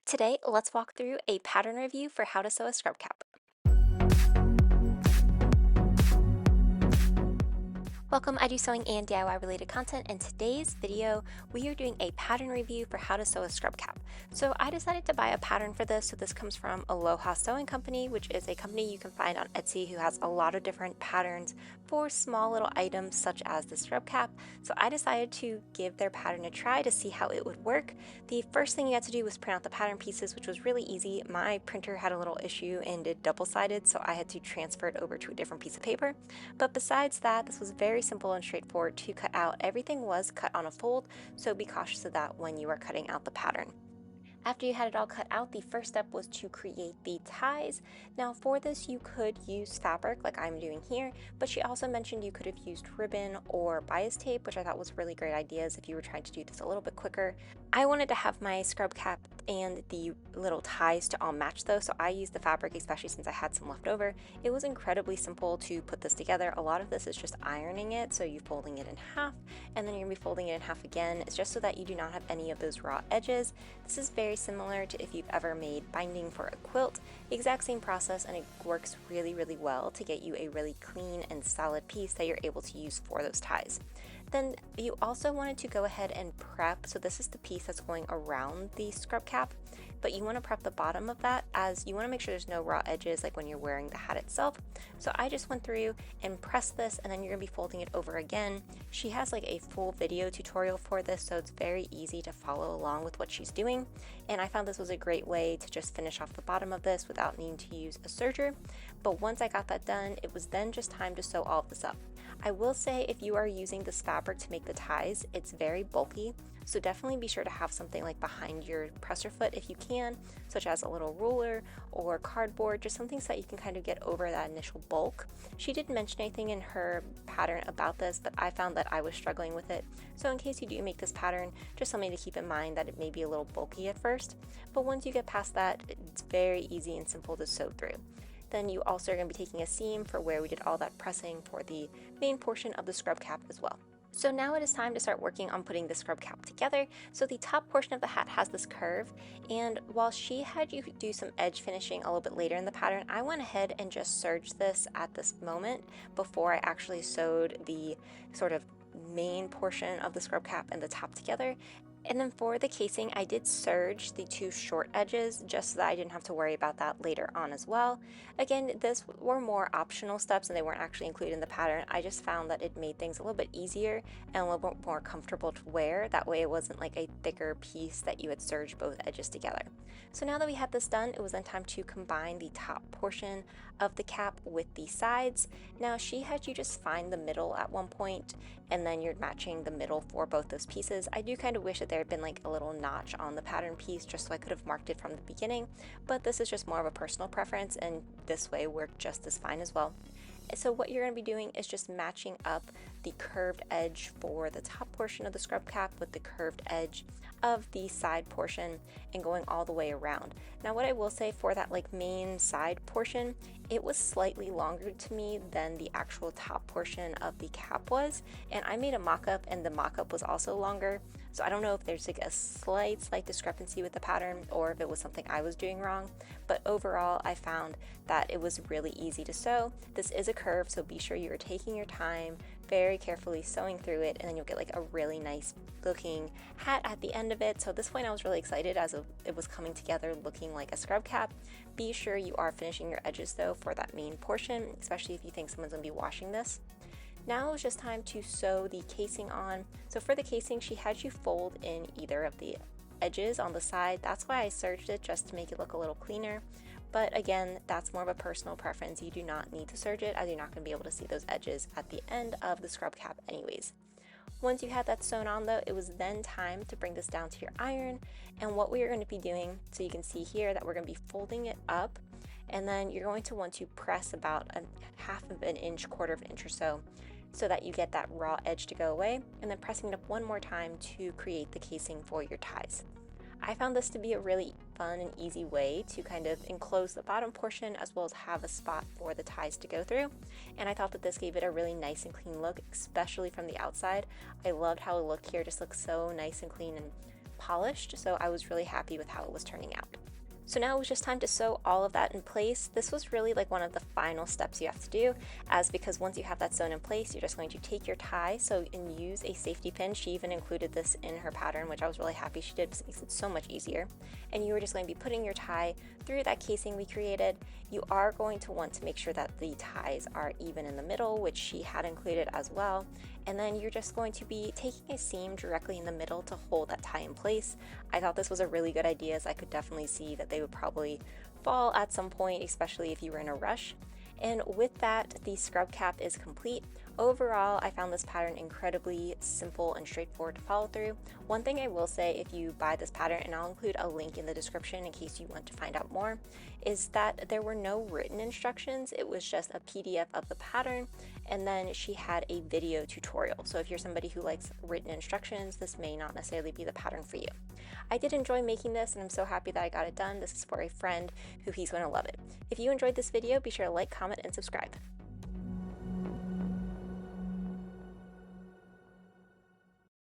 Today, let's walk through a pattern review for how to sew a scrub cap. Welcome, I do sewing and DIY related content. In today's video, we are doing a pattern review for how to sew a scrub cap. So I decided to buy a pattern for this. So this comes from Aloha Sewing Company, which is a company you can find on Etsy who has a lot of different patterns for small little items such as the scrub cap. So I decided to give their pattern a try to see how it would work. The first thing you had to do was print out the pattern pieces, which was really easy. My printer had a little issue and it double-sided, so I had to transfer it over to a different piece of paper. But besides that, this was very simple and straightforward to cut out. Everything was cut on a fold, so be cautious of that when you are cutting out the pattern. After you had it all cut out, the first step was to create the ties. Now for this, you could use fabric like I'm doing here, but she also mentioned you could have used ribbon or bias tape, which I thought was really great ideas if you were trying to do this a little bit quicker. I wanted to have my scrub cap and the little ties to all match though, so I used the fabric, especially since I had some left over. It was incredibly simple to put this together. A lot of this is just ironing it, so you're folding it in half, and then you're gonna be folding it in half again. It's just so that you do not have any of those raw edges. This is very similar to if you've ever made binding for a quilt. The exact same process, and it works really, really well to get you a really clean and solid piece that you're able to use for those ties. Then you also wanted to go ahead and prep, so this is the piece that's going around the scrub cap, but you want to prep the bottom of that as you want to make sure there's no raw edges like when you're wearing the hat itself. So I just went through and pressed this, and then you're going to be folding it over again. She has like a full video tutorial for this, so it's very easy to follow along with what she's doing, and I found this was a great way to just finish off the bottom of this without needing to use a serger. But once I got that done, it was then just time to sew all of this up. I will say if you are using this fabric to make the ties, it's very bulky, so definitely be sure to have something like behind your presser foot if you can, such as a little ruler or cardboard, just something so that you can kind of get over that initial bulk. She didn't mention anything in her pattern about this, but I found that I was struggling with it. So in case you do make this pattern, just something to keep in mind that it may be a little bulky at first, but once you get past that, it's very easy and simple to sew through. Then you also are going to be taking a seam for where we did all that pressing for the main portion of the scrub cap as well. So now it is time to start working on putting the scrub cap together. So the top portion of the hat has this curve, and while she had you do some edge finishing a little bit later in the pattern, I went ahead and just serged this at this moment before I actually sewed the sort of main portion of the scrub cap and the top together. And then for the casing, I did serge the two short edges just so that I didn't have to worry about that later on as well. Again, this were more optional steps and they weren't actually included in the pattern. I just found that it made things a little bit easier and a little bit more comfortable to wear. That way it wasn't like a thicker piece that you had serged both edges together. So now that we had this done, it was then time to combine the top portion of the cap with the sides. Now she had you just find the middle at one point, and then you're matching the middle for both those pieces. I do kind of wish that there had been like a little notch on the pattern piece just so I could have marked it from the beginning, but this is just more of a personal preference, and this way worked just as fine as well. So what you're going to be doing is just matching up the curved edge for the top portion of the scrub cap with the curved edge of the side portion and going all the way around. Now what I will say for that like main side portion, it was slightly longer to me than the actual top portion of the cap was, and I made a mock-up and the mock-up was also longer. So I don't know if there's like a slight discrepancy with the pattern or if it was something I was doing wrong, but overall I found that it was really easy to sew. This is a curve, so be sure you are taking your time, very carefully sewing through it, and then you'll get like a really nice looking hat at the end of it. So at this point I was really excited as it was coming together looking like a scrub cap. Be sure you are finishing your edges though for that main portion, especially if you think someone's going to be washing this. Now it's just time to sew the casing on. So for the casing, she had you fold in either of the edges on the side. That's why I serged it, just to make it look a little cleaner. But again, that's more of a personal preference. You do not need to serge it, as you're not going to be able to see those edges at the end of the scrub cap anyways. Once you had that sewn on though, it was then time to bring this down to your iron. And what we are going to be doing, so you can see here that we're going to be folding it up, and then you're going to want to press about a half of an inch, quarter of an inch or so that you get that raw edge to go away, and then pressing it up one more time to create the casing for your ties. I found this to be a really fun and easy way to kind of enclose the bottom portion as well as have a spot for the ties to go through, and I thought that this gave it a really nice and clean look, especially from the outside. I loved how the look here just looks so nice and clean and polished, so I was really happy with how it was turning out. So now it was just time to sew all of that in place. This was really like one of the final steps you have to do, as because once you have that sewn in place, you're just going to take your tie and use a safety pin. She even included this in her pattern, which I was really happy she did. This makes it so much easier. And you are just going to be putting your tie through that casing we created. You are going to want to make sure that the ties are even in the middle, which she had included as well. And then you're just going to be taking a seam directly in the middle to hold that tie in place. I thought this was a really good idea, as I could definitely see that they would probably fall at some point, especially if you were in a rush. And with that, the scrub cap is complete. Overall, I found this pattern incredibly simple and straightforward to follow through. One thing I will say, if you buy this pattern, and I'll include a link in the description in case you want to find out more, is that there were no written instructions. It was just a PDF of the pattern, and then she had a video tutorial. So if you're somebody who likes written instructions, this may not necessarily be the pattern for you. I did enjoy making this, and I'm so happy that I got it done. This is for a friend who he's going to love it. If you enjoyed this video, be sure to like, comment, and subscribe.